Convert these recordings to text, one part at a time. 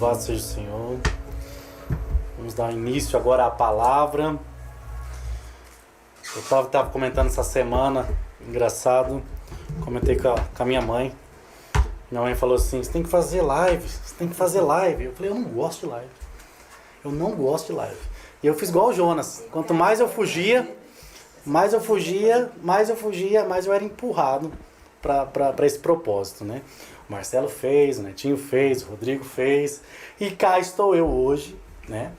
Louvado seja o Senhor. Vamos dar início agora à palavra. Eu estava comentando essa semana, engraçado, comentei com a minha mãe. Minha mãe falou assim, você tem que fazer live, você tem que fazer live. Eu falei, eu não gosto de live. Eu não gosto de live. E eu fiz igual o Jonas. Quanto mais eu fugia, mais eu era empurrado para esse propósito, né? O Marcelo fez, o Netinho fez, o Rodrigo fez. E cá estou eu hoje, né?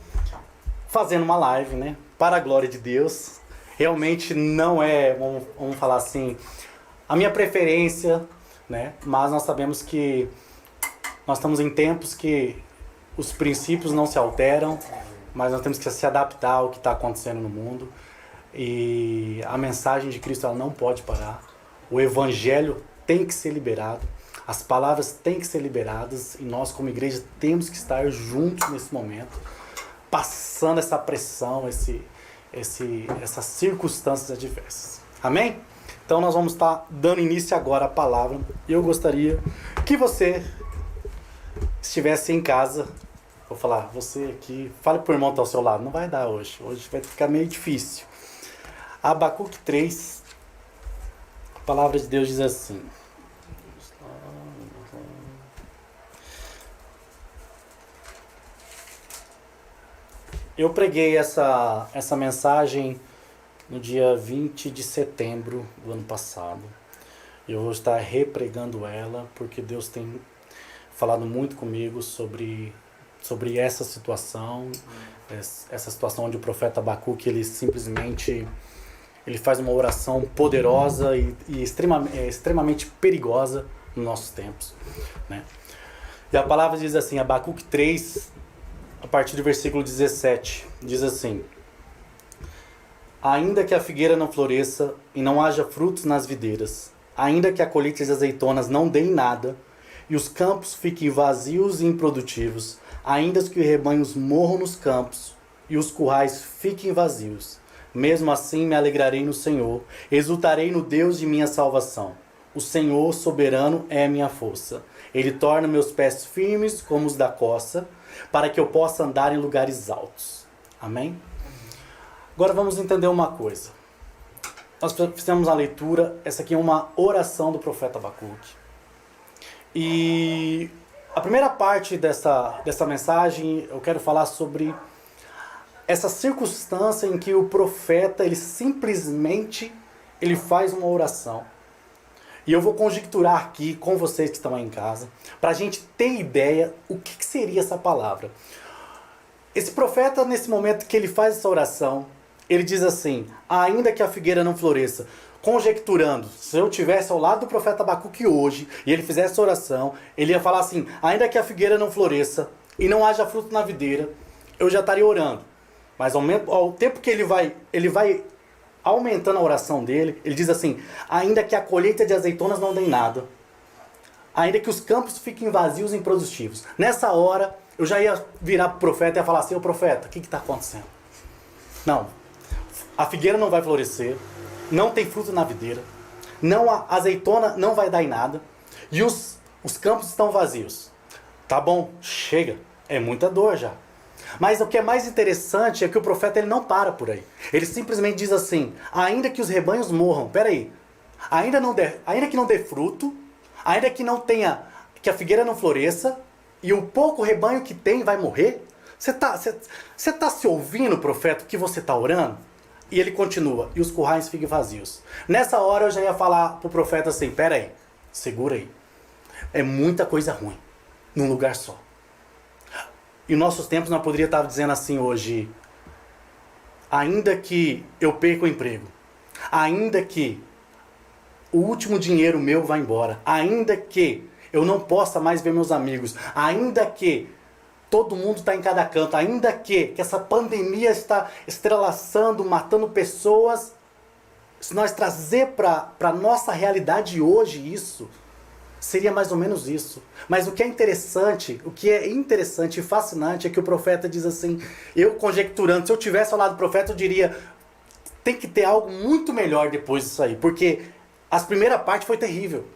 Fazendo uma live, né? Para a glória de Deus. Realmente não é, vamos falar assim, a minha preferência, né? Mas nós sabemos que nós estamos em tempos que os princípios não se alteram, mas nós temos que se adaptar ao que está acontecendo no mundo. E a mensagem de Cristo ela não pode parar. O evangelho tem que ser liberado. As palavras têm que ser liberadas. E nós como igreja temos que estar juntos nesse momento, passando essa pressão, essas circunstâncias adversas. Amém? Então nós vamos estar dando início agora à palavra. E eu gostaria que você estivesse em casa. Vou falar, você aqui, fale pro irmão que está ao seu lado. Não vai dar hoje. Hoje vai ficar meio difícil. Abacuque 3, a palavra de Deus diz assim. Eu preguei essa mensagem no dia 20 de setembro do ano passado. Eu vou estar repregando ela porque Deus tem falado muito comigo sobre essa situação onde o profeta Abacuque ele simplesmente faz uma oração poderosa e extremamente perigosa nos nossos tempos, né? E a palavra diz assim, Abacuque 3, a partir do versículo 17, diz assim: ainda que a figueira não floresça e não haja frutos nas videiras, ainda que a colheita de azeitonas não dê em nada, e os campos fiquem vazios e improdutivos, ainda que os rebanhos morram nos campos e os currais fiquem vazios, mesmo assim me alegrarei no Senhor, exultarei no Deus de minha salvação. O Senhor soberano é a minha força. Ele torna meus pés firmes como os da coça, para que eu possa andar em lugares altos. Amém? Agora vamos entender uma coisa. Nós fizemos a leitura, essa aqui é uma oração do profeta Abacuque. E a primeira parte dessa mensagem eu quero falar sobre essa circunstância em que o profeta ele simplesmente faz uma oração. E eu vou conjecturar aqui com vocês que estão aí em casa, para a gente ter ideia o que seria essa palavra. Esse profeta, nesse momento que ele faz essa oração, ele diz assim, ainda que a figueira não floresça, conjecturando, se eu estivesse ao lado do profeta Abacuque hoje, e ele fizesse essa oração, ele ia falar assim, ainda que a figueira não floresça, e não haja fruto na videira, eu já estaria orando. Mas ao tempo que ele vai aumentando a oração dele, ele diz assim, ainda que a colheita de azeitonas não dê em nada, ainda que os campos fiquem vazios e improdutivos. Nessa hora, eu já ia virar pro profeta e ia falar assim, ô profeta, o que está acontecendo? Não, a figueira não vai florescer, não tem fruto na videira, a azeitona não vai dar em nada, e os campos estão vazios. Tá bom, chega, é muita dor já. Mas o que é mais interessante é que o profeta ele não para por aí. Ele simplesmente diz assim, ainda que os rebanhos morram, peraí, ainda que não dê fruto, ainda que que a figueira não floresça, e o pouco rebanho que tem vai morrer? Você tá se ouvindo, profeta, o que você está orando? E ele continua, e os currais fiquem vazios. Nessa hora eu já ia falar pro profeta assim, peraí, segura aí. É muita coisa ruim, num lugar só. Em nossos tempos nós poderíamos estar dizendo assim hoje, ainda que eu perca o emprego, ainda que o último dinheiro meu vá embora, ainda que eu não possa mais ver meus amigos, ainda que todo mundo está em cada canto, ainda que essa pandemia está estrelaçando, matando pessoas, se nós trazer para a nossa realidade hoje isso, seria mais ou menos isso. Mas o que é interessante e fascinante é que o profeta diz assim, eu conjecturando, se eu tivesse ao lado do profeta eu diria, tem que ter algo muito melhor depois disso aí, porque a primeira parte foi terrível.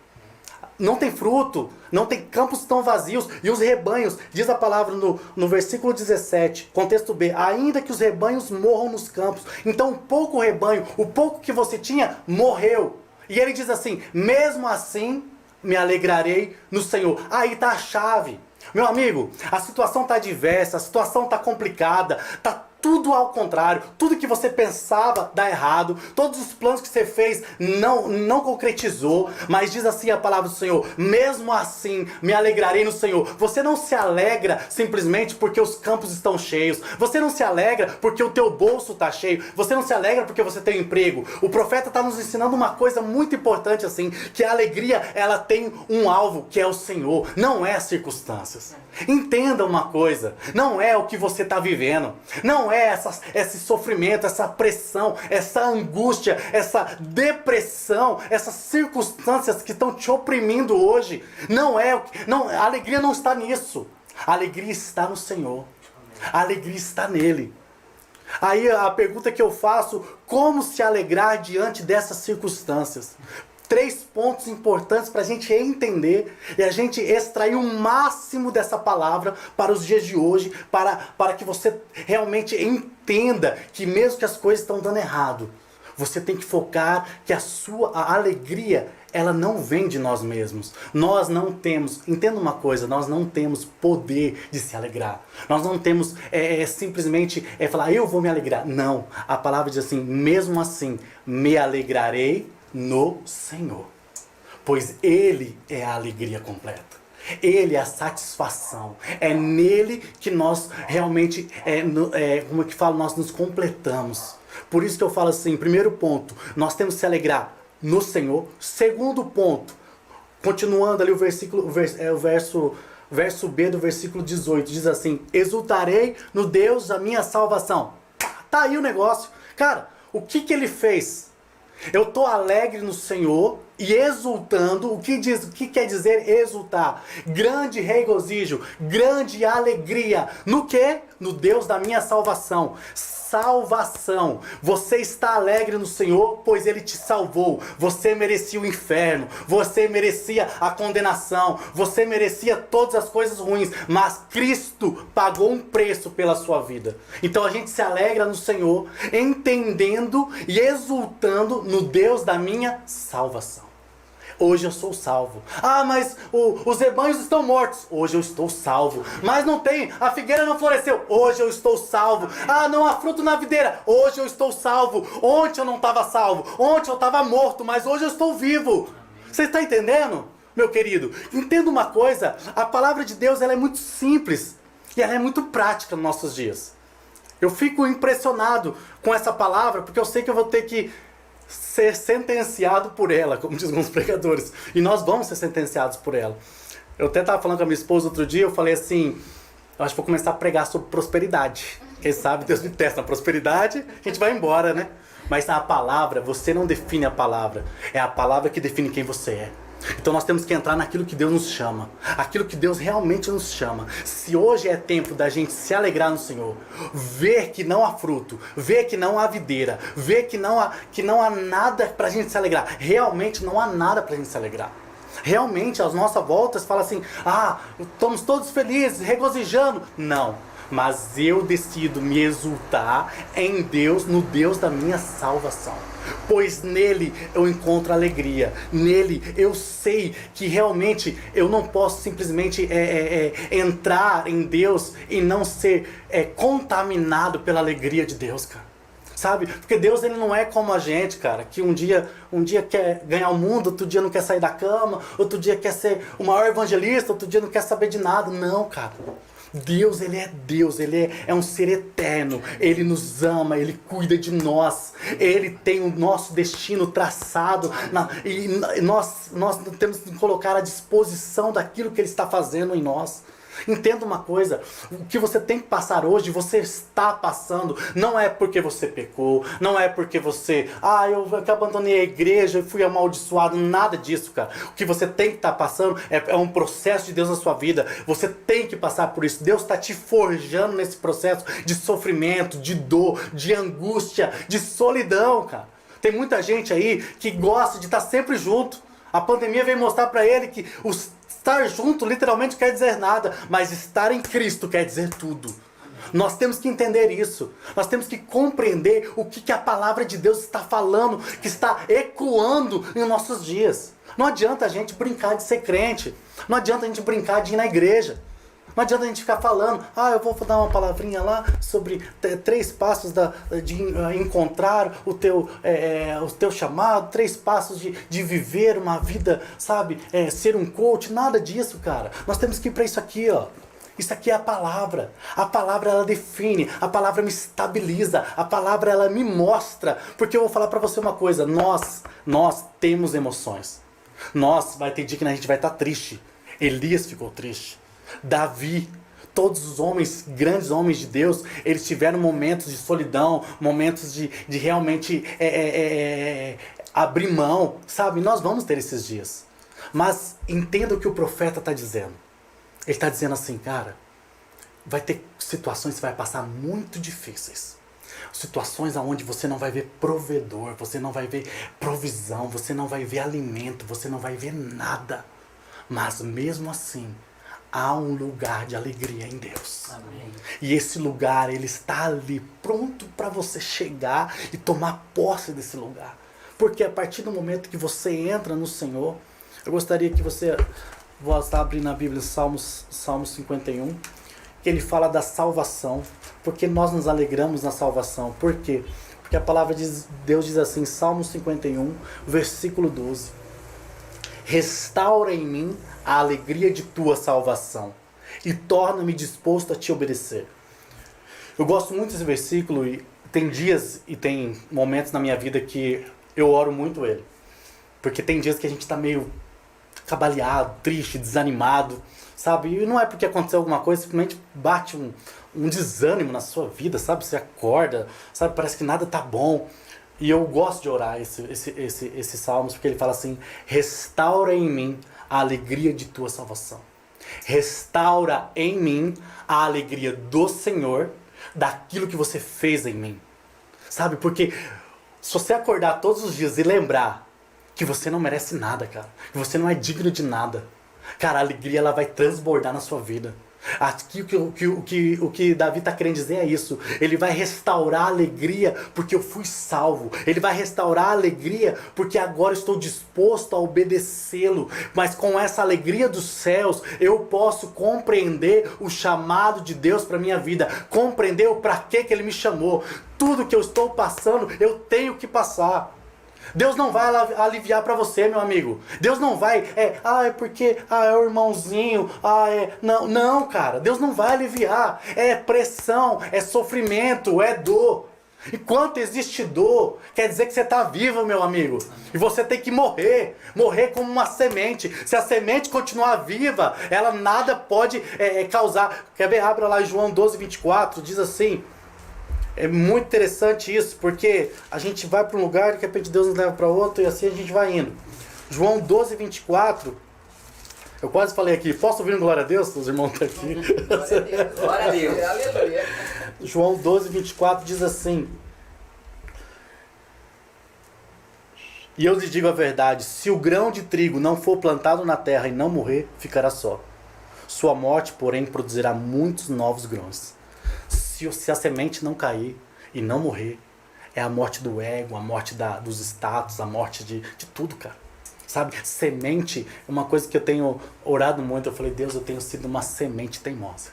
não tem fruto, não tem, campos estão vazios, e os rebanhos, diz a palavra no versículo 17, contexto B, ainda que os rebanhos morram nos campos, então o pouco rebanho, o pouco que você tinha, morreu. E ele diz assim, mesmo assim, me alegrarei no Senhor. Aí está a chave. Meu amigo, a situação está diversa, a situação está complicada, está tudo ao contrário, tudo que você pensava dá errado, todos os planos que você fez não concretizou, mas diz assim a palavra do Senhor, mesmo assim me alegrarei no Senhor. Você não se alegra simplesmente porque os campos estão cheios, você não se alegra porque o teu bolso está cheio, você não se alegra porque você tem um emprego. O profeta está nos ensinando uma coisa muito importante assim, que a alegria ela tem um alvo que é o Senhor, não é as circunstâncias. Entenda uma coisa, não é o que você está vivendo, não é esse sofrimento, essa pressão, essa angústia, essa depressão, essas circunstâncias que estão te oprimindo hoje. A alegria não está nisso. A alegria está no Senhor. A alegria está nele. Aí a pergunta que eu faço, como se alegrar diante dessas circunstâncias? 3 pontos importantes para a gente entender e a gente extrair o máximo dessa palavra para os dias de hoje, para que você realmente entenda que mesmo que as coisas estão dando errado, você tem que focar que a alegria, ela não vem de nós mesmos. Nós não temos, entenda uma coisa, nós não temos poder de se alegrar. Nós não temos simplesmente falar, eu vou me alegrar. Não, a palavra diz assim, mesmo assim, me alegrarei no Senhor, pois Ele é a alegria completa, Ele é a satisfação, é nele que nós realmente, como é que falo, nós nos completamos. Por isso que eu falo assim, primeiro ponto, nós temos que se alegrar no Senhor. Segundo ponto, continuando ali o verso B do versículo 18, diz assim, exultarei no Deus da minha salvação. Tá aí o negócio, cara, o que Ele fez? Eu estou alegre no Senhor e exultando. O que quer dizer exultar? Grande regozijo, grande alegria. No quê? No Deus da minha salvação. Salvação. Você está alegre no Senhor, pois Ele te salvou. Você merecia o inferno, você merecia a condenação, você merecia todas as coisas ruins, mas Cristo pagou um preço pela sua vida. Então a gente se alegra no Senhor, entendendo e exultando no Deus da minha salvação. Hoje eu sou salvo. Ah, mas os rebanhos estão mortos. Hoje eu estou salvo. Mas não tem, a figueira não floresceu. Hoje eu estou salvo. Ah, não há fruto na videira. Hoje eu estou salvo. Ontem eu não estava salvo. Ontem eu estava morto, mas hoje eu estou vivo. Você está entendendo, meu querido? Entenda uma coisa, a palavra de Deus ela é muito simples e ela é muito prática nos nossos dias. Eu fico impressionado com essa palavra porque eu sei que eu vou ter que ser sentenciado por ela, como dizem os pregadores. E nós vamos ser sentenciados por ela. Eu até estava falando com a minha esposa outro dia, eu falei assim, eu acho que vou começar a pregar sobre prosperidade. Quem sabe Deus me testa na prosperidade, a gente vai embora, né? Mas a palavra, você não define a palavra. É a palavra que define quem você é. Então nós temos que entrar naquilo que Deus nos chama, aquilo que Deus realmente nos chama. Se hoje é tempo da gente se alegrar no Senhor, ver que não há fruto, ver que não há videira, ver que não há nada pra gente se alegrar, realmente não há nada pra gente se alegrar. Realmente às nossas voltas fala assim, estamos todos felizes, regozijando. Não, mas eu decido me exultar em Deus, no Deus da minha salvação. Pois nele eu encontro alegria, nele eu sei que realmente eu não posso simplesmente entrar em Deus e não ser contaminado pela alegria de Deus, cara. Sabe? Porque Deus ele não é como a gente, cara, que um dia quer ganhar o mundo, outro dia não quer sair da cama, outro dia quer ser o maior evangelista, outro dia não quer saber de nada. Não, cara. Deus, Ele é um ser eterno, Ele nos ama, Ele cuida de nós, Ele tem o nosso destino traçado, e nós temos que colocar à disposição daquilo que Ele está fazendo em nós. Entenda uma coisa, o que você tem que passar hoje, você está passando, não é porque você pecou, não é porque você, eu abandonei a igreja e fui amaldiçoado, nada disso, cara. O que você tem que estar passando é um processo de Deus na sua vida, você tem que passar por isso. Deus está te forjando nesse processo de sofrimento, de dor, de angústia, de solidão, cara. Tem muita gente aí que gosta de estar sempre junto. A pandemia veio mostrar para ele que estar junto literalmente quer dizer nada, mas estar em Cristo quer dizer tudo. Nós temos que entender isso. Nós temos que compreender o que a palavra de Deus está falando, que está ecoando em nossos dias. Não adianta a gente brincar de ser crente. Não adianta a gente brincar de ir na igreja. Não adianta a gente ficar falando, eu vou dar uma palavrinha lá sobre 3 passos de encontrar o teu chamado, 3 passos de viver uma vida, sabe, ser um coach. Nada disso, cara. Nós temos que ir para isso aqui, ó. Isso aqui é a palavra. A palavra, ela define. A palavra me estabiliza. A palavra, ela me mostra. Porque eu vou falar para você uma coisa. Nós temos emoções. Vai ter dia que a gente vai estar triste. Elias ficou triste. Davi, todos os homens, grandes homens de Deus, eles tiveram momentos de solidão, momentos de realmente abrir mão, sabe? Nós vamos ter esses dias. Mas entenda o que o profeta está dizendo. Ele está dizendo assim, cara, vai ter situações que vai passar muito difíceis. Situações onde você não vai ver provedor, você não vai ver provisão, você não vai ver alimento, você não vai ver nada. Mas mesmo assim, há um lugar de alegria em Deus. Amém. E esse lugar, ele está ali pronto para você chegar e tomar posse desse lugar. Porque a partir do momento que você entra no Senhor, eu gostaria que você... Vou estar abrindo a Bíblia, Salmo 51, que ele fala da salvação. Porque nós nos alegramos na salvação. Por quê? Porque a palavra de Deus diz assim, Salmo 51, versículo 12. Restaura em mim a alegria de tua salvação e torna-me disposto a te obedecer. Eu gosto muito desse versículo e tem dias e tem momentos na minha vida que eu oro muito ele. Porque tem dias que a gente está meio cabaleado, triste, desanimado, sabe? E não é porque aconteceu alguma coisa, simplesmente bate um desânimo na sua vida, sabe? Você acorda, sabe? Parece que nada tá bom. E eu gosto de orar esses salmos, porque ele fala assim, restaura em mim a alegria de tua salvação. Restaura em mim a alegria do Senhor, daquilo que você fez em mim. Sabe? Porque se você acordar todos os dias e lembrar que você não merece nada, cara. Que você não é digno de nada. Cara, a alegria, ela vai transbordar na sua vida. Aqui o que Davi está querendo dizer é isso. Ele vai restaurar a alegria porque eu fui salvo. Ele vai restaurar a alegria porque agora estou disposto a obedecê-lo. Mas com essa alegria dos céus, eu posso compreender o chamado de Deus para minha vida. Compreender o para que ele me chamou. Tudo que eu estou passando, eu tenho que passar. Deus não vai aliviar para você, meu amigo. Deus não vai, é porque é o irmãozinho, Não, cara, Deus não vai aliviar. É pressão, é sofrimento, é dor. Enquanto existe dor, quer dizer que você está vivo, meu amigo. E você tem que morrer como uma semente. Se a semente continuar viva, ela nada pode causar. Quer ver? Abra lá em João 12, 24, diz assim... É muito interessante isso, porque a gente vai para um lugar e de repente Deus nos leva para outro e assim a gente vai indo. João 12, 24. Eu quase falei aqui, posso ouvir um glória a Deus? Os irmãos estão aqui. Glória a Deus. Glória a Deus. Aleluia. João 12, 24 diz assim. E eu lhes digo a verdade, se o grão de trigo não for plantado na terra e não morrer, ficará só. Sua morte, porém, produzirá muitos novos grãos. Se a semente não cair e não morrer, é a morte do ego, a morte dos status, a morte de tudo, cara. Sabe? Semente é uma coisa que eu tenho orado muito. Eu falei, Deus, eu tenho sido uma semente teimosa.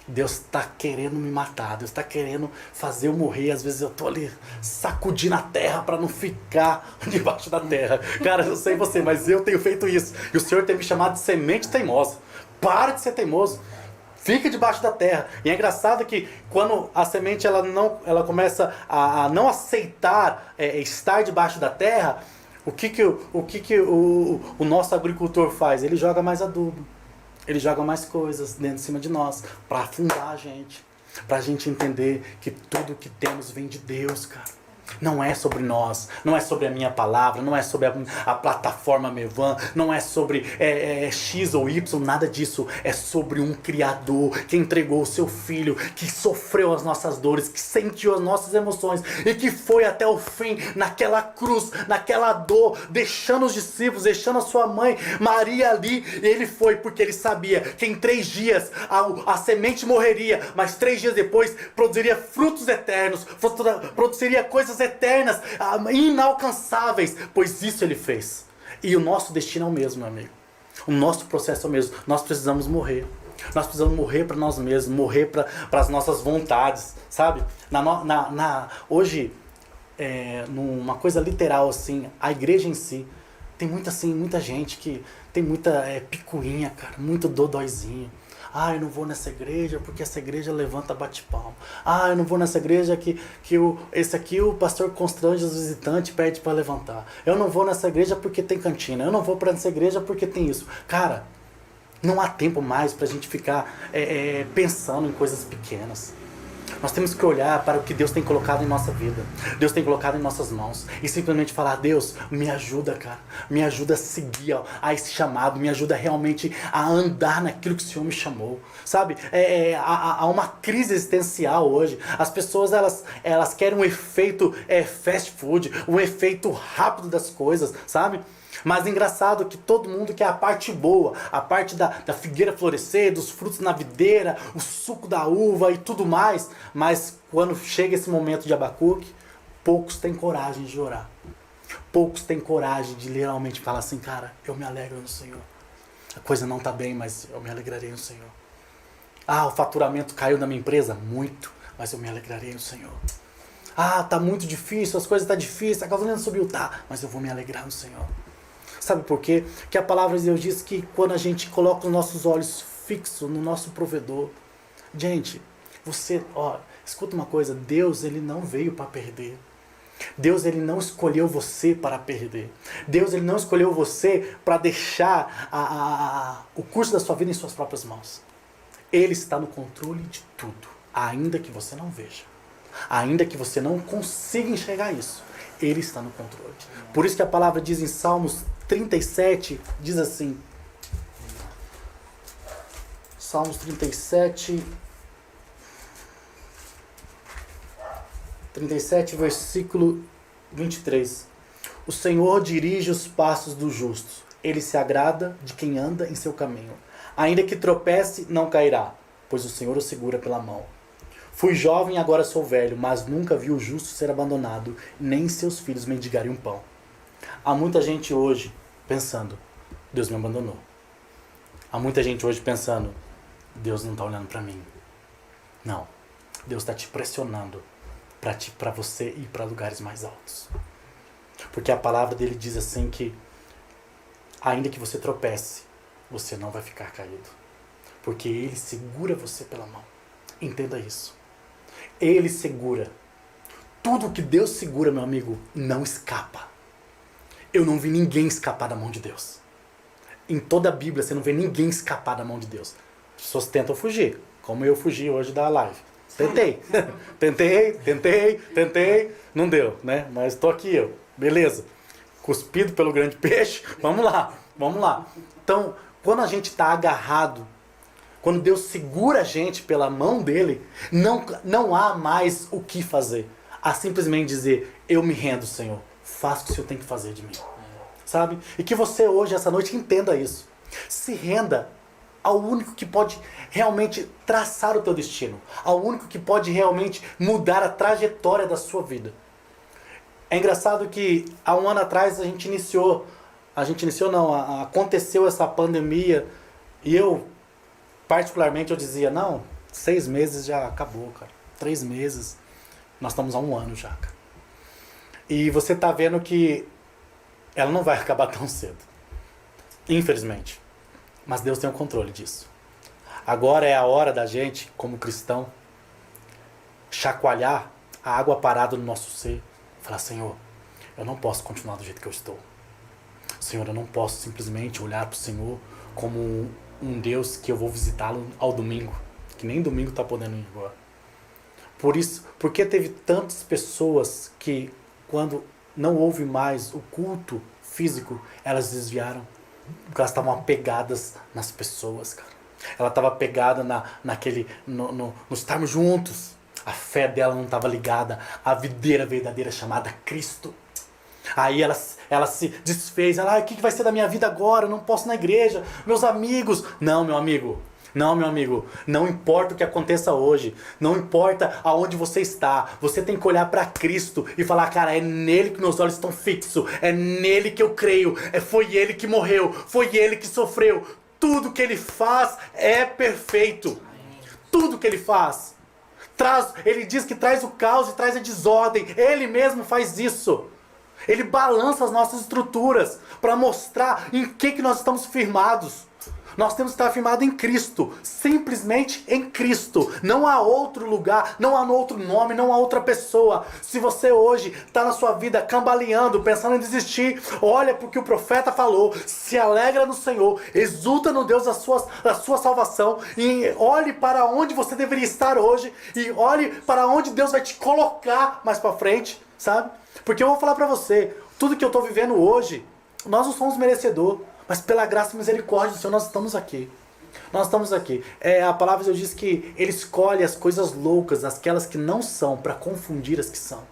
Deus está querendo me matar. Deus está querendo fazer eu morrer. Às vezes eu tô ali sacudindo a terra para não ficar debaixo da terra. Cara, eu sei você, mas eu tenho feito isso. E o Senhor tem me chamado de semente teimosa. Para de ser teimoso. Fica debaixo da terra. E é engraçado que quando a semente ela começa a não aceitar estar debaixo da terra, o que o nosso agricultor faz? Ele joga mais adubo. Ele joga mais coisas dentro de cima de nós para afundar a gente. Para a gente entender que tudo que temos vem de Deus, cara. Não é sobre nós, não é sobre a minha palavra, não é sobre a plataforma Mevan, não é sobre X ou Y, nada disso. É sobre um Criador que entregou o seu Filho, que sofreu as nossas dores, que sentiu as nossas emoções e que foi até o fim naquela cruz, naquela dor, deixando os discípulos, deixando a sua mãe Maria ali. E ele foi porque ele sabia que em 3 dias a semente morreria, mas 3 dias depois produziria frutos eternos, produziria coisas eternas, inalcançáveis, pois isso ele fez. E o nosso destino é o mesmo, meu amigo. O nosso processo é o mesmo. Nós precisamos morrer. Nós precisamos morrer para nós mesmos, morrer para as nossas vontades, sabe? Hoje, numa coisa literal assim, a igreja em si, tem muita gente que tem muita picuinha, cara, muito dodóizinho. Ah, eu não vou nessa igreja porque essa igreja levanta bate-palma. Ah, eu não vou nessa igreja esse aqui o pastor constrange os visitantes e pede para levantar. Eu não vou nessa igreja porque tem cantina. Eu não vou para essa igreja porque tem isso. Cara, não há tempo mais para a gente ficar pensando em coisas pequenas. Nós temos que olhar para o que Deus tem colocado em nossa vida. Deus tem colocado em nossas mãos. E simplesmente falar, Deus, me ajuda, cara. Me ajuda a seguir a esse chamado. Me ajuda realmente a andar naquilo que o Senhor me chamou. Sabe? Há uma crise existencial hoje. As pessoas, elas querem um efeito fast food. Um efeito rápido das coisas, sabe? Mas engraçado que todo mundo quer a parte boa, a parte da figueira florescer, dos frutos na videira, o suco da uva e tudo mais. Mas quando chega esse momento de Abacuque, poucos têm coragem de orar. Poucos têm coragem de literalmente falar assim, cara, eu me alegro no Senhor. A coisa não está bem, mas eu me alegrarei no Senhor. Ah, o faturamento caiu na minha empresa? Muito, mas eu me alegrarei no Senhor. Ah, tá muito difícil, as coisas tá difíceis, a gasolina subiu, tá, mas eu vou me alegrar no Senhor. Sabe por quê? Porque a palavra de Deus diz que quando a gente coloca os nossos olhos fixos no nosso provedor, gente, escuta uma coisa, Deus, ele não veio para perder. Deus, ele não escolheu você para perder. Deus, ele não escolheu você para deixar o curso da sua vida em suas próprias mãos. Ele está no controle de tudo, ainda que você não veja. Ainda que você não consiga enxergar isso, ele está no controle. Por isso que a palavra diz em Salmos 37, diz assim, Salmos 37, versículo 23. O Senhor dirige os passos dos justos. Ele se agrada de quem anda em seu caminho. Ainda que tropece, não cairá, pois o Senhor o segura pela mão. Fui jovem e agora sou velho, mas nunca vi o justo ser abandonado, nem seus filhos mendigarem um pão. Há muita gente hoje pensando, Deus me abandonou. Há muita gente hoje pensando, Deus não está olhando para mim. Não, Deus está te pressionando para você ir para lugares mais altos. Porque a palavra dele diz assim que, ainda que você tropece, você não vai ficar caído. Porque ele segura você pela mão. Entenda isso. Ele segura. Tudo que Deus segura, meu amigo, não escapa. Eu não vi ninguém escapar da mão de Deus. Em toda a Bíblia você não vê ninguém escapar da mão de Deus. As pessoas tentam fugir, como eu fugi hoje da live. Tentei, não deu, né? Mas estou aqui eu, beleza. Cuspido pelo grande peixe, vamos lá. Então, quando a gente está agarrado, quando Deus segura a gente pela mão dele, não há mais o que fazer. Há simplesmente dizer, eu me rendo, Senhor. Faça o que o Senhor tem que fazer de mim. Sabe? E que você hoje, essa noite, entenda isso. Se renda ao único que pode realmente traçar o teu destino. Ao único que pode realmente mudar a trajetória da sua vida. É engraçado que há um ano atrás aconteceu essa pandemia e eu, particularmente, eu dizia, não, 6 meses já acabou, cara. 3 meses, nós estamos há 1 ano já, cara. E você tá vendo que ela não vai acabar tão cedo. Infelizmente. Mas Deus tem o controle disso. Agora é a hora da gente, como cristão, chacoalhar a água parada no nosso ser. Falar, Senhor, eu não posso continuar do jeito que eu estou. Senhor, eu não posso simplesmente olhar para o Senhor como um Deus que eu vou visitá-lo ao domingo. Que nem domingo está podendo ir agora. Por isso, porque teve tantas pessoas que, quando não houve mais o culto físico, elas desviaram. Porque elas estavam apegadas nas pessoas, cara. Ela estava apegada no estarmos juntos. A fé dela não estava ligada à videira verdadeira chamada Cristo. Aí ela se desfez. Ela, o que vai ser da minha vida agora? Eu não posso ir na igreja. Meus amigos. Não, meu amigo. Não, meu amigo, não importa o que aconteça hoje, não importa aonde você está, você tem que olhar para Cristo e falar, cara, é nele que meus olhos estão fixos, é nele que eu creio, foi ele que morreu, foi ele que sofreu, tudo que ele faz é perfeito, tudo que ele faz. Ele diz que traz o caos e traz a desordem, ele mesmo faz isso. Ele balança as nossas estruturas para mostrar em que nós estamos firmados. Nós temos que estar firmados em Cristo, simplesmente em Cristo. Não há outro lugar, não há outro nome, não há outra pessoa. Se você hoje está na sua vida cambaleando, pensando em desistir, olha porque o profeta falou, se alegra no Senhor, exulta no Deus da sua salvação, e olhe para onde você deveria estar hoje, e olhe para onde Deus vai te colocar mais para frente, sabe? Porque eu vou falar para você, tudo que eu estou vivendo hoje, nós não somos merecedores. Mas pela graça e misericórdia do Senhor, nós estamos aqui. Nós estamos aqui. A palavra de Deus diz que Ele escolhe as coisas loucas, aquelas que não são, para confundir as que são.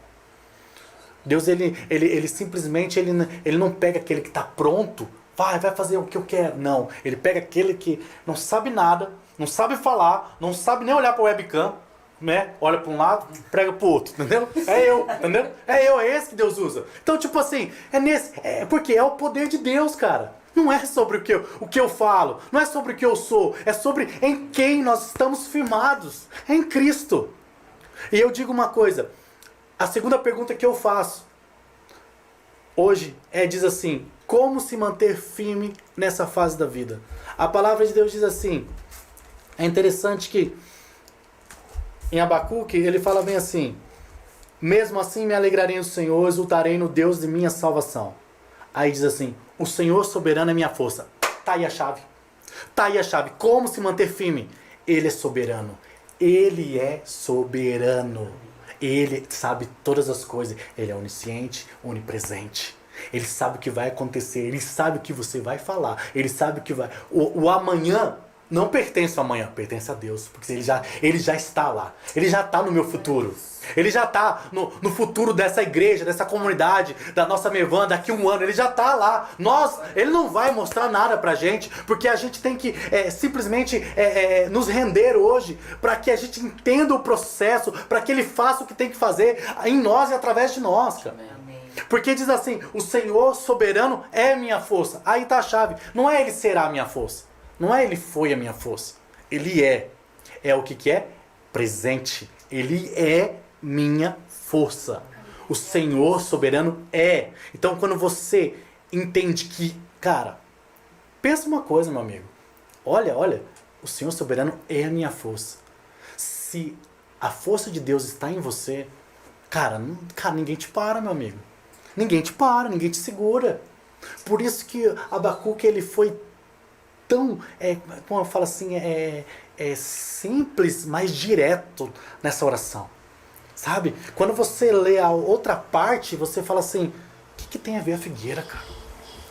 Deus, Ele simplesmente, ele não pega aquele que está pronto, vai fazer o que eu quero. Não, Ele pega aquele que não sabe nada, não sabe falar, não sabe nem olhar para o webcam, né? Olha para um lado, prega para o outro, entendeu? É eu, entendeu? É esse que Deus usa. Então, tipo assim, porque é o poder de Deus, cara. Não é sobre o que eu falo, não é sobre o que eu sou, é sobre em quem nós estamos firmados, em Cristo. E eu digo uma coisa, a segunda pergunta que eu faço hoje diz assim, como se manter firme nessa fase da vida? A palavra de Deus diz assim, é interessante que em Abacuque ele fala bem assim, mesmo assim me alegrarei no Senhor, exultarei no Deus de minha salvação. Aí diz assim, o Senhor soberano é minha força. Tá aí a chave. Tá aí a chave. Como se manter firme? Ele é soberano. Ele é soberano. Ele sabe todas as coisas. Ele é onisciente, onipresente. Ele sabe o que vai acontecer. Ele sabe o que você vai falar. Ele sabe o que vai... O amanhã não pertence ao amanhã. Pertence a Deus. Porque ele já está lá. Ele já está no meu futuro. Ele já está no futuro dessa igreja, dessa comunidade, da nossa Mevan, daqui a um ano. Ele já está lá. Ele não vai mostrar nada pra gente, porque a gente tem que simplesmente nos render hoje, para que a gente entenda o processo, para que Ele faça o que tem que fazer em nós e através de nós, cara. Porque diz assim, o Senhor soberano é minha força. Aí está a chave. Não é Ele será a minha força. Não é Ele foi a minha força. Ele é. É o que é? Presente. Ele é minha força. O Senhor soberano é. Então quando você entende que, cara, pensa uma coisa, meu amigo. Olha, o Senhor soberano é a minha força. Se a força de Deus está em você, cara, ninguém te para, meu amigo. Ninguém te para, ninguém te segura. Por isso que Abacuque, ele foi tão, como eu falo assim, simples, mas direto nessa oração. Sabe? Quando você lê a outra parte, você fala assim, o que tem a ver a figueira, cara?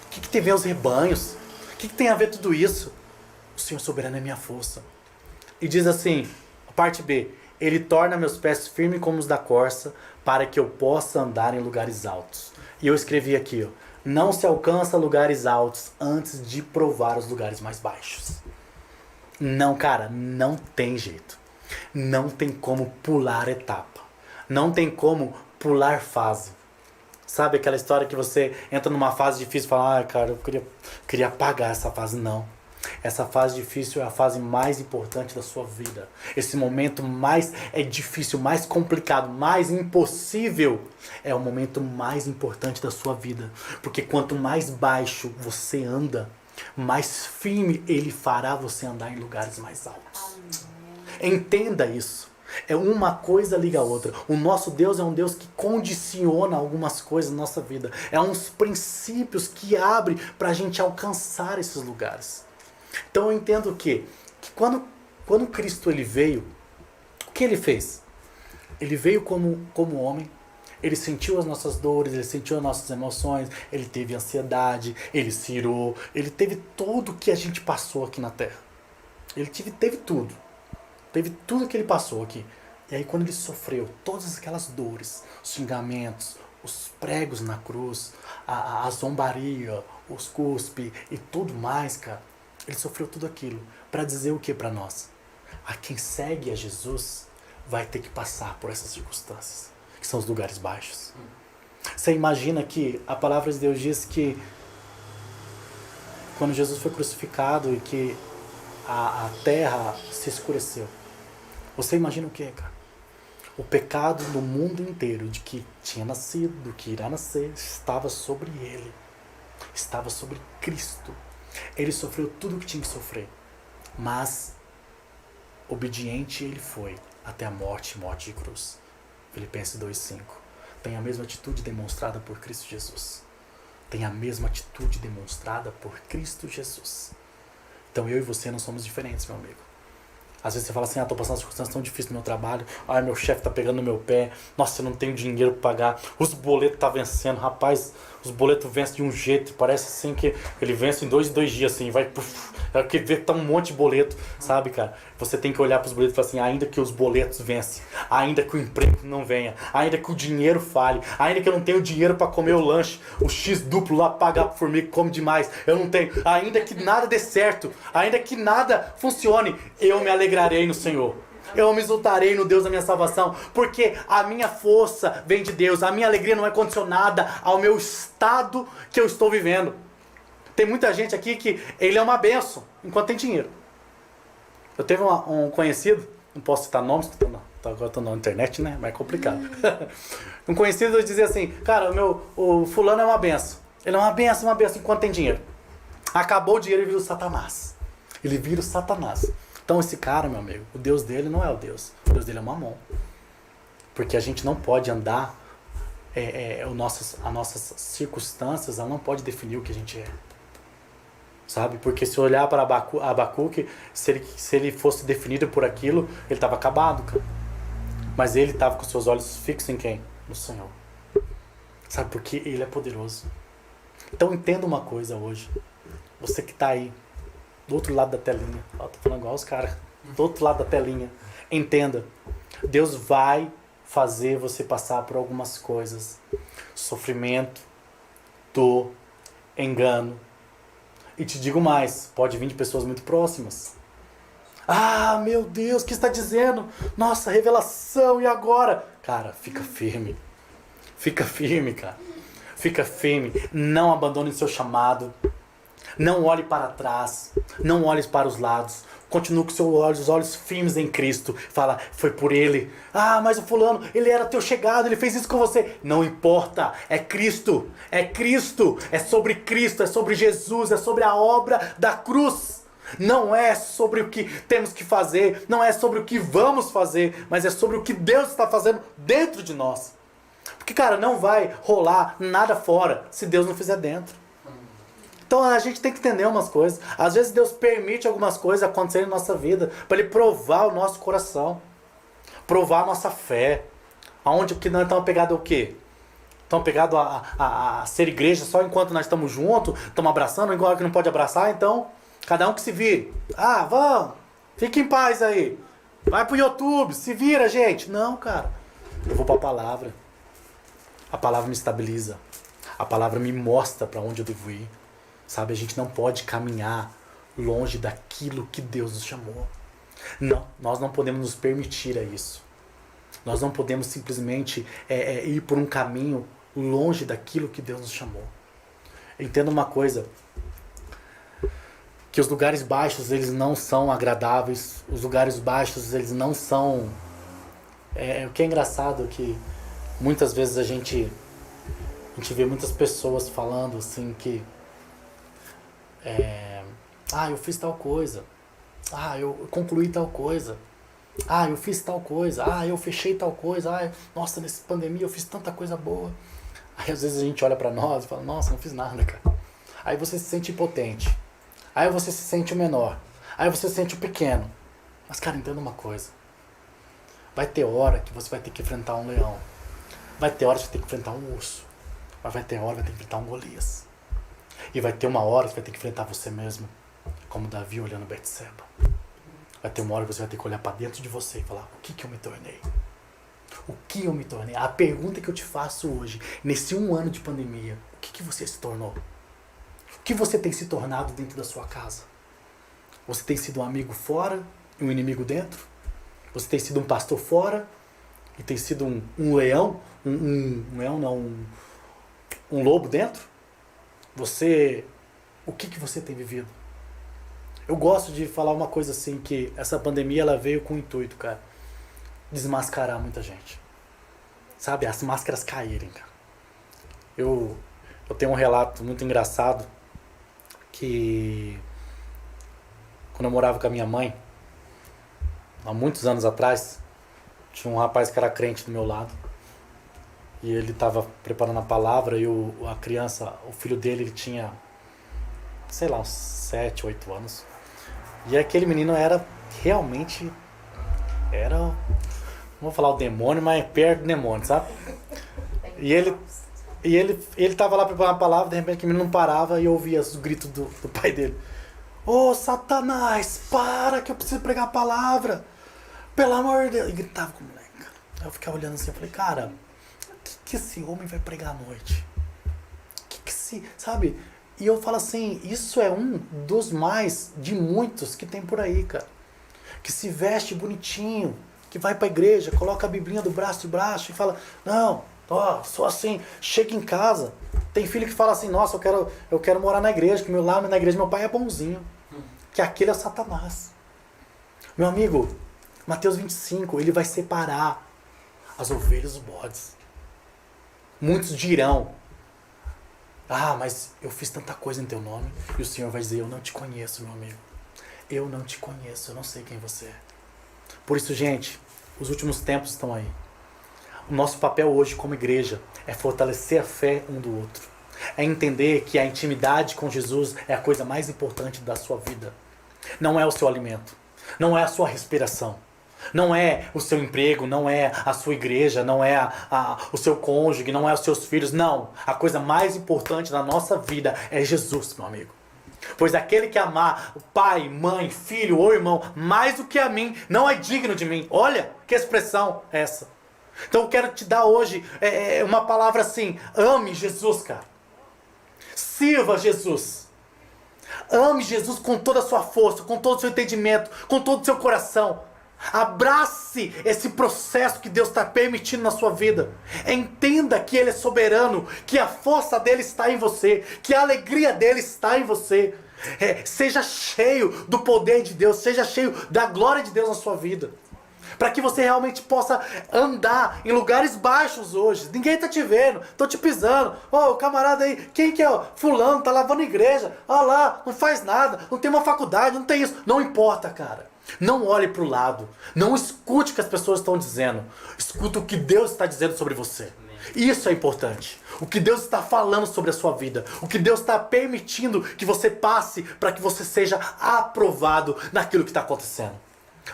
O que tem a ver os rebanhos? O que tem a ver tudo isso? O Senhor soberano é minha força. E diz assim, a parte B, Ele torna meus pés firmes como os da corça, para que eu possa andar em lugares altos. E eu escrevi aqui, ó, não se alcança lugares altos antes de provar os lugares mais baixos. Não, cara, não tem jeito. Não tem como pular etapa. Não tem como pular fase. Sabe aquela história que você entra numa fase difícil e fala, cara, eu queria apagar essa fase. Não. Essa fase difícil é a fase mais importante da sua vida. Esse momento mais difícil, mais complicado, mais impossível, é o momento mais importante da sua vida. Porque quanto mais baixo você anda, mais firme Ele fará você andar em lugares mais altos. Entenda isso. Uma coisa liga a outra. O nosso Deus é um Deus que condiciona algumas coisas na nossa vida. É uns princípios que abre para a gente alcançar esses lugares. Então eu entendo que quando Cristo ele veio, o que Ele fez? Ele veio como homem, ele sentiu as nossas dores, ele sentiu as nossas emoções, ele teve ansiedade, ele se irou, ele teve tudo que a gente passou aqui na Terra. Ele teve tudo. Teve tudo que ele passou aqui. E aí quando ele sofreu todas aquelas dores, os xingamentos, os pregos na cruz, a zombaria, os cuspe e tudo mais, cara, ele sofreu tudo aquilo para dizer o que para nós? A quem segue a Jesus vai ter que passar por essas circunstâncias, que são os lugares baixos. Você imagina que a palavra de Deus diz que quando Jesus foi crucificado e que a terra se escureceu. Você imagina o que, cara? O pecado do mundo inteiro, de que tinha nascido, do que irá nascer, estava sobre ele. Estava sobre Cristo. Ele sofreu tudo o que tinha que sofrer. Mas, obediente ele foi até a morte de cruz. Filipenses 2,5. Tem a mesma atitude demonstrada por Cristo Jesus. Tem a mesma atitude demonstrada por Cristo Jesus. Então eu e você não somos diferentes, meu amigo. Às vezes você fala assim, estou passando uma circunstância tão difícil no meu trabalho, meu chefe está pegando no meu pé, nossa, eu não tenho dinheiro para pagar, os boletos estão vencendo, rapaz, os boletos vencem de um jeito, parece assim que ele vence em dois dias, assim, vai, que vê tá um monte de boleto, sabe, cara? Você tem que olhar para os boletos e falar assim, ainda que os boletos vencem, ainda que o emprego não venha, ainda que o dinheiro fale, ainda que eu não tenho dinheiro para comer o lanche, o X duplo lá, pagar pro formiga que come demais, eu não tenho, ainda que nada dê certo, ainda que nada funcione, eu me alegrarei no Senhor. Eu me exultarei no Deus da minha salvação, porque a minha força vem de Deus, a minha alegria não é condicionada ao meu estado que eu estou vivendo. Tem muita gente aqui que ele é uma bênção, enquanto tem dinheiro. Eu teve um conhecido, não posso citar nomes, porque agora estou na internet, né? Mas é complicado. Um conhecido dizia assim, cara, o fulano é uma bênção. Ele é uma bênção enquanto tem dinheiro. Acabou o dinheiro e vira o Satanás. Ele vira o Satanás. Então esse cara, meu amigo, o Deus dele não é o Deus. O Deus dele é o Mamon. Porque a gente não pode andar, as nossas circunstâncias, ela não pode definir o que a gente é. Sabe? Porque se olhar para Abacuque, se ele fosse definido por aquilo, ele estava acabado, cara. Mas ele estava com seus olhos fixos em quem? No Senhor. Sabe? Porque ele é poderoso. Então entenda uma coisa hoje. Você que está aí, do outro lado da telinha. Tô falando igual os caras. Do outro lado da telinha. Entenda. Deus vai fazer você passar por algumas coisas. Sofrimento, dor, engano. E te digo mais. Pode vir de pessoas muito próximas. Ah, meu Deus, o que está dizendo? Nossa, revelação, e agora? Cara, fica firme. Fica firme, cara. Fica firme. Não abandone o seu chamado. Não olhe para trás, não olhe para os lados, continue com os olhos firmes em Cristo. Fala, foi por Ele. Ah, mas o fulano, ele era teu chegado, ele fez isso com você. Não importa, é Cristo, é Cristo, é sobre Cristo, é sobre Jesus, é sobre a obra da cruz. Não é sobre o que temos que fazer, não é sobre o que vamos fazer, mas é sobre o que Deus está fazendo dentro de nós. Porque, cara, não vai rolar nada fora se Deus não fizer dentro. Então a gente tem que entender umas coisas. Às vezes Deus permite algumas coisas acontecerem na nossa vida para Ele provar o nosso coração, provar a nossa fé. Aonde que nós estamos pegados o quê? Estamos pegados a ser igreja só enquanto nós estamos juntos, estamos abraçando, igual que não pode abraçar, então cada um que se vire. Ah, vamos, fique em paz aí. Vai pro YouTube, se vira, gente. Não, cara. Eu vou para a palavra. A palavra me estabiliza. A palavra me mostra para onde eu devo ir. Sabe, a gente não pode caminhar longe daquilo que Deus nos chamou. Não, nós não podemos nos permitir a isso. Nós não podemos simplesmente ir por um caminho longe daquilo que Deus nos chamou. Entenda uma coisa, que os lugares baixos, eles não são agradáveis, os lugares baixos, eles não são... o que é engraçado é que muitas vezes a gente vê muitas pessoas falando assim que eu fiz tal coisa, eu concluí tal coisa, eu fiz tal coisa, eu fechei tal coisa, nossa, nessa pandemia eu fiz tanta coisa boa. Aí às vezes a gente olha pra nós e fala, nossa, não fiz nada, cara. Aí você se sente impotente, aí você se sente o menor, aí você se sente o pequeno. Mas, cara, entenda uma coisa, Vai ter hora que você vai ter que enfrentar um leão. Vai ter hora que você vai ter que enfrentar um urso. Mas vai ter hora que vai ter que enfrentar um Golias. E vai ter uma hora que você vai ter que enfrentar você mesmo. Como Davi olhando Betseba. Vai ter uma hora que você vai ter que olhar para dentro de você e falar: o que eu me tornei? O que eu me tornei? A pergunta que eu te faço hoje, nesse 1 ano de pandemia, o que você se tornou? O que você tem se tornado dentro da sua casa? Você tem sido um amigo fora e um inimigo dentro? Você tem sido um pastor fora e tem sido um leão? Um leão não, um lobo dentro? O que você tem vivido? Eu gosto de falar uma coisa assim, que essa pandemia ela veio com o intuito, cara, desmascarar muita gente. Sabe, as máscaras caírem, cara. Eu tenho um relato muito engraçado que quando eu morava com a minha mãe, há muitos anos atrás, tinha um rapaz que era crente do meu lado e ele estava preparando a palavra e a criança, o filho dele, ele tinha, sei lá, uns 7, 8 anos. E aquele menino era realmente, não vou falar o demônio, mas perto do demônio, sabe? E ele tava lá preparando a palavra, de repente o menino não parava e eu ouvia os gritos do pai dele. Ô, Satanás, para que eu preciso pregar a palavra. Pelo amor de Deus. E gritava com o moleque, cara. Aí eu ficava olhando assim, eu falei, cara, o que esse homem vai pregar à noite? Sabe? E eu falo assim, isso é um dos mais de muitos que tem por aí, cara. Que se veste bonitinho, que vai pra igreja, coloca a biblinha do braço de braço e fala, não, sou assim, chega em casa. Tem filho que fala assim, nossa, eu quero morar na igreja, que na igreja meu pai é bonzinho. Que aquele é Satanás. Meu amigo, Mateus 25, ele vai separar as ovelhas dos bodes. Muitos dirão, mas eu fiz tanta coisa em teu nome. E o Senhor vai dizer, eu não te conheço, meu amigo. Eu não te conheço, eu não sei quem você é. Por isso, gente, os últimos tempos estão aí. O nosso papel hoje como igreja é fortalecer a fé um do outro. É entender que a intimidade com Jesus é a coisa mais importante da sua vida. Não é o seu alimento, não é a sua respiração, não é o seu emprego, não é a sua igreja, não é o seu cônjuge, não é os seus filhos, não. A coisa mais importante da nossa vida é Jesus, meu amigo. Pois aquele que amar o pai, mãe, filho ou irmão mais do que a mim, não é digno de mim. Olha que expressão é essa. Então eu quero te dar hoje uma palavra assim, ame Jesus, cara. Sirva Jesus. Ame Jesus com toda a sua força, com todo o seu entendimento, com todo o seu coração. Abrace esse processo que Deus está permitindo na sua vida. Entenda que Ele é soberano, que a força dele está em você, que a alegria dele está em você. Seja cheio do poder de Deus, seja cheio da glória de Deus na sua vida. Para que você realmente possa andar em lugares baixos hoje. Ninguém está te vendo, estão te pisando. O camarada aí, quem que é? Fulano, tá lavando igreja. Olha lá, não faz nada, não tem uma faculdade, não tem isso. Não importa, cara. Não olhe para o lado. Não escute o que as pessoas estão dizendo. Escuta o que Deus está dizendo sobre você. Isso é importante. O que Deus está falando sobre a sua vida. O que Deus está permitindo que você passe para que você seja aprovado naquilo que está acontecendo.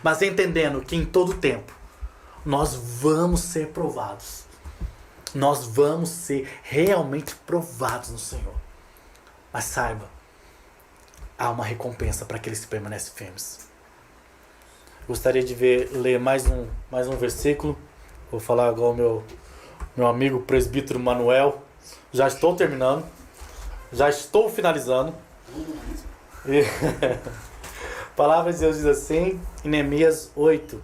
Mas entendendo que em todo tempo nós vamos ser provados. Nós vamos ser realmente provados no Senhor. Mas saiba, há uma recompensa para aqueles que permanecem firmes. Gostaria de ler mais um versículo. Vou falar agora ao meu amigo presbítero Manuel. Já estou terminando. Já estou finalizando. A palavra de Deus diz assim, em Neemias 8,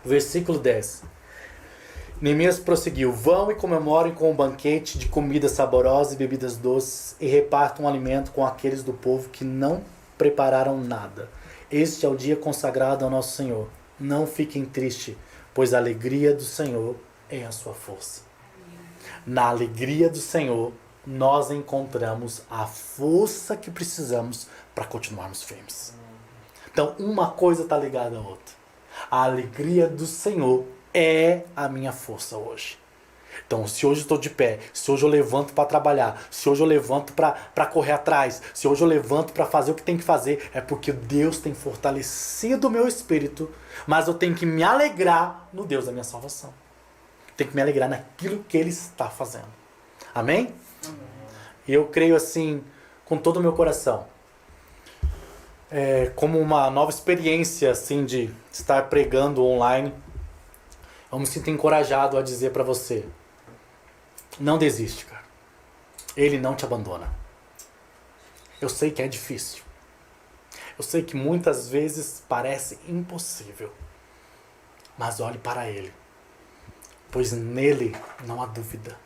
versículo 10. Neemias prosseguiu, vão e comemorem com um banquete de comida saborosa e bebidas doces e repartam um alimento com aqueles do povo que não prepararam nada. Este é o dia consagrado ao nosso Senhor. Não fiquem tristes, pois a alegria do Senhor é a sua força. Na alegria do Senhor, nós encontramos a força que precisamos para continuarmos firmes. Então, uma coisa está ligada à outra. A alegria do Senhor é a minha força hoje. Então, se hoje eu estou de pé, se hoje eu levanto para trabalhar, se hoje eu levanto para correr atrás, se hoje eu levanto para fazer o que tem que fazer, é porque Deus tem fortalecido o meu espírito, mas eu tenho que me alegrar no Deus da minha salvação. Tenho que me alegrar naquilo que Ele está fazendo. Amém? E eu creio assim, com todo o meu coração, como uma nova experiência assim, de estar pregando online, eu me sinto encorajado a dizer para você, não desiste, cara. Ele não te abandona. Eu sei que é difícil. Eu sei que muitas vezes parece impossível. Mas olhe para Ele. Pois nele não há dúvida.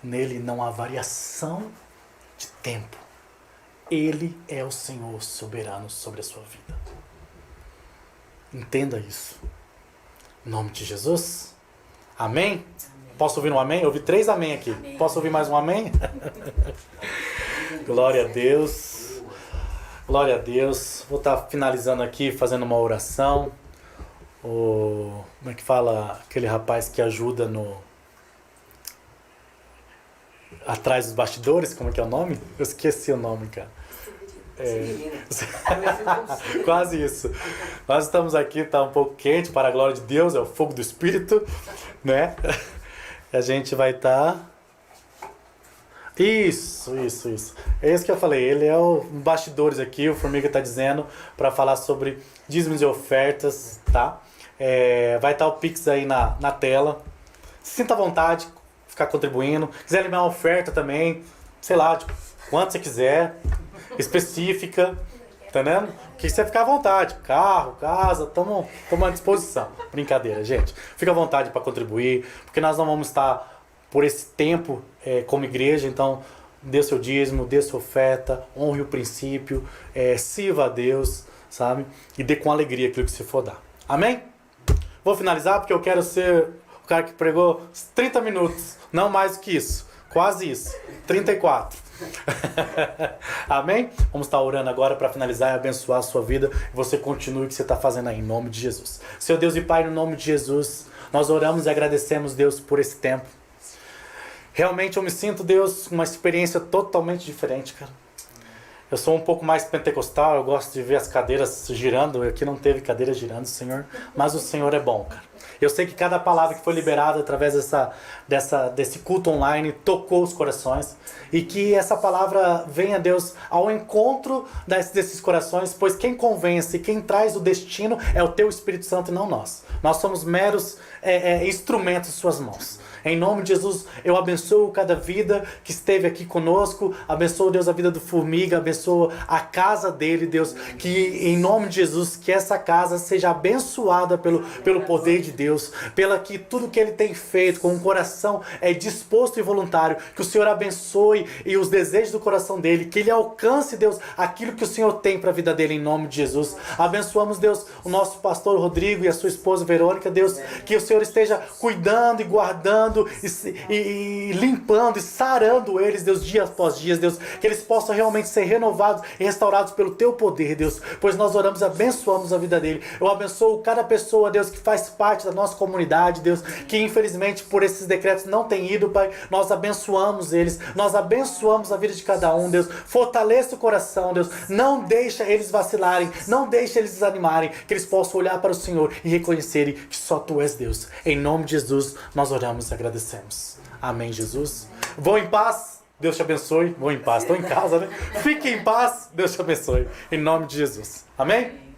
Nele não há variação de tempo. Ele é o Senhor soberano sobre a sua vida. Entenda isso. Em nome de Jesus. Amém? Posso ouvir um amém? Eu ouvi 3 amém aqui. Amém. Posso ouvir mais um amém? Glória a Deus. Glória a Deus. Vou estar finalizando aqui, fazendo uma oração. Como é que fala aquele rapaz que ajuda atrás dos bastidores? Como é que é o nome? Eu esqueci o nome, cara. Quase isso. Nós estamos aqui, está um pouco quente, para a glória de Deus, é o fogo do Espírito, né? A gente vai estar... Isso. É isso que eu falei, ele é o bastidores aqui, o Formiga está dizendo, para falar sobre dízimos e ofertas, tá? Vai estar o Pix aí na tela. Sinta à vontade, ficar contribuindo. Quiser liberar uma oferta também, sei lá, tipo, quanto você quiser, específica, entendendo? Que você ficar à vontade. Carro, casa, estamos à disposição. Brincadeira, gente. Fica à vontade para contribuir, porque nós não vamos estar por esse tempo como igreja, então dê seu dízimo, dê sua oferta, honre o princípio, sirva a Deus, sabe? E dê com alegria aquilo que você for dar. Amém? Vou finalizar porque eu quero ser o cara que pregou 30 minutos, não mais do que isso. Quase isso. 34. Amém? Vamos estar orando agora para finalizar e abençoar a sua vida. E você continue o que você está fazendo aí, em nome de Jesus. Seu Deus e Pai, no nome de Jesus, nós oramos e agradecemos, Deus, por esse tempo. Realmente eu me sinto, Deus, uma experiência totalmente diferente, cara. Eu sou um pouco mais pentecostal, eu gosto de ver as cadeiras girando. Aqui não teve cadeira girando, Senhor. Mas o Senhor é bom, cara. Eu sei que cada palavra que foi liberada através desse culto online tocou os corações. E que essa palavra venha, Deus, ao encontro desses corações. Pois quem convence, quem traz o destino é o Teu Espírito Santo e não nós. Nós somos meros instrumentos em Suas mãos. Em nome de Jesus, eu abençoo cada vida que esteve aqui conosco. Abençoo, Deus, a vida do Formiga. Abençoo a casa dele, Deus. Que em nome de Jesus, que essa casa seja abençoada pelo poder de Deus. Pela que tudo que ele tem feito com um coração disposto e voluntário. Que o Senhor abençoe e os desejos do coração dele. Que ele alcance, Deus, aquilo que o Senhor tem para a vida dele em nome de Jesus. Abençoamos, Deus, o nosso pastor Rodrigo e a sua esposa Verônica, Deus. Que o Senhor esteja cuidando e guardando e limpando e sarando eles, Deus, dia após dia, Deus, que eles possam realmente ser renovados e restaurados pelo Teu poder, Deus, pois nós oramos e abençoamos a vida dele. Eu abençoo cada pessoa, Deus, que faz parte da nossa comunidade, Deus, que infelizmente por esses decretos não tem ido, Pai. Nós abençoamos eles, nós abençoamos a vida de cada um, Deus. Fortaleça o coração, Deus, não deixa eles vacilarem, não deixa eles desanimarem, que eles possam olhar para o Senhor e reconhecerem que só Tu és Deus. Em nome de Jesus, nós oramos e agradecemos. Amém, Jesus. Vão em paz. Deus te abençoe. Vão em paz. Estou em casa, né? Fique em paz. Deus te abençoe. Em nome de Jesus. Amém?